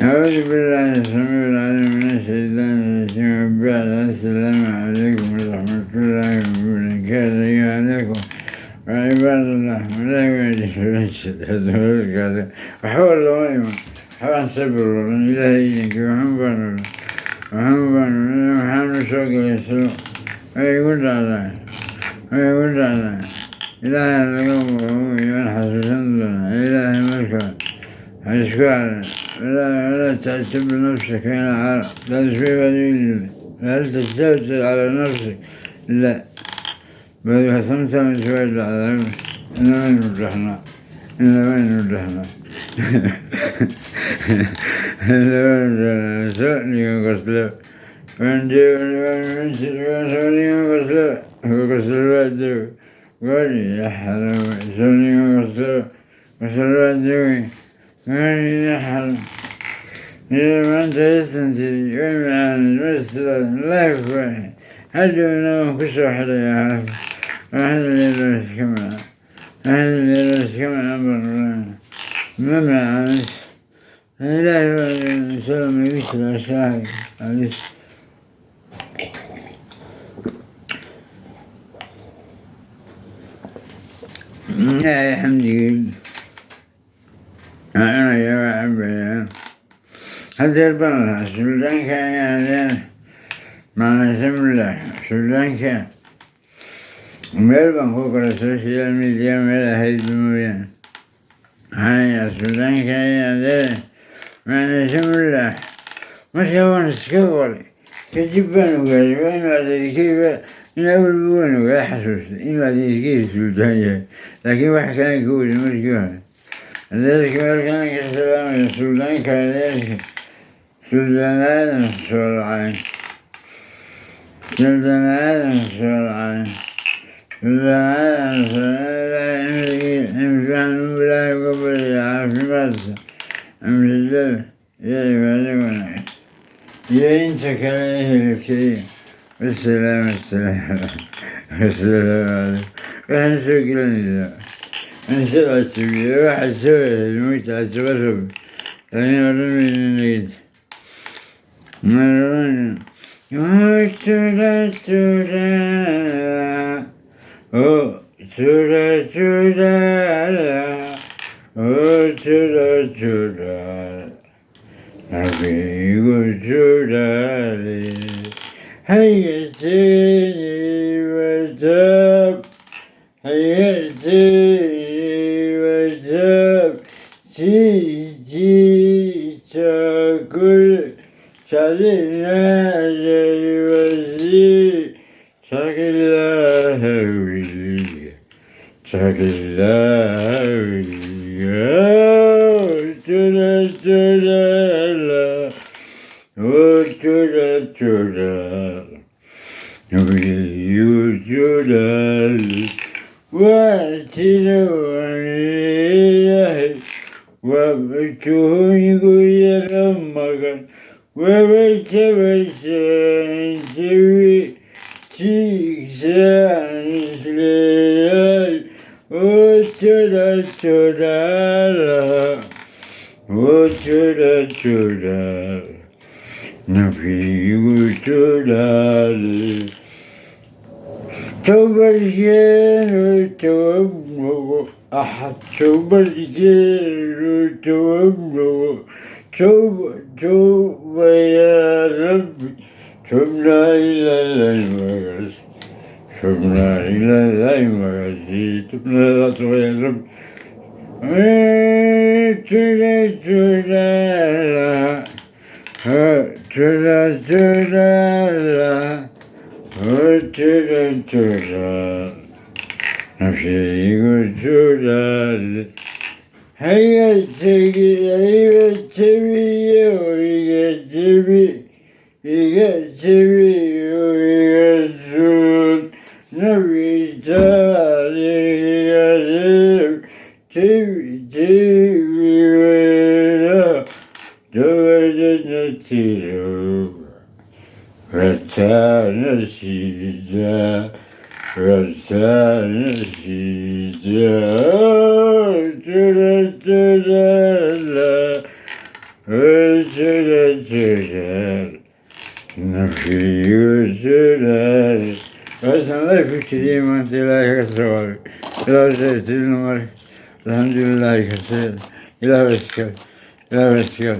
أعوذ بالله السميع العليم من الشيطان الرجيم. بعد السلام عليكم ورحمة الله وبركاته أيها الأخوة وعباد الله ملائكة وحول وإيمان حوان سبر من إلهيك وحنبان محمد شوق يسلو ويقول على إلهي القوم ومن حسن لنا إلهي ملكا أشكال ولا تعتب نفسك هنا على تسبيب دين. هل تستوتر على نفسك؟ لا، بل خصمت من شوية العذاب. إن وين الرحمة سؤني وقصله وانجيوني وانمنسل وسؤني وقصله وقصل وادوي قولي يا حرام سؤني وقصله وقصل وادوي قولي يا حرام إذا ما أنت يستنتري ويمعاني المسرى لا يكفي هدونا وكسو حدا يا عرف وحدا ليلوش كمان أمرنا ما معانش إلهي سلام يسرى شاهد عليك يا حمدي أنا يا عبي هذا البلد سلطان كان يعني مع اسم الله سلطان كان ملبن فوق السوشيال ميديا ملا هيد بمويان هاي سلطان كان يعني مع اسم الله مش يوان سكوري كجبان وقال وين ما أدري كيف نقول بوين وقال حسوس إن ما أدري كيف سلطان لكن واحد كان يقول المشكلة ذلك كان كسلام السلطان كان ذلك سلطان آدم سرعان سلطان آدم سرعان لا إمسان بلا قبل يعرف مصر أمسدل يا عبادي ونعيش يا إنت كليه الكريم والسلام عليكم وحنسوك لنا انسرع السبيل واحد سوى المتعة سوى لأني أرمي النجد مرون تورا أبيك تورا هيتني وتاب تيجي تاكل تعلينا جيوزي تاكلها ويلي وابتهون يقول يا رمضان وبتبسم تبي تكسان سليل وترى نفي وترى توبرجين وتوبنو أحد توبرجين وتوبنو توبة يا ربي تبنا إلى المغرس تبنا إلى المغرس تبنا لطوة يا ربي نفسي يقول هيا تبي ويقتبي نبي تاريخ تبي ولا تبدأ رتانا شيدا Ötüler, nefsi götürer. Ve sana fikriyim antilahi kasıvar. İlahi seyretin numar. Elhamdülillahi kasır. İlahi vesikal. İlahi vesikal.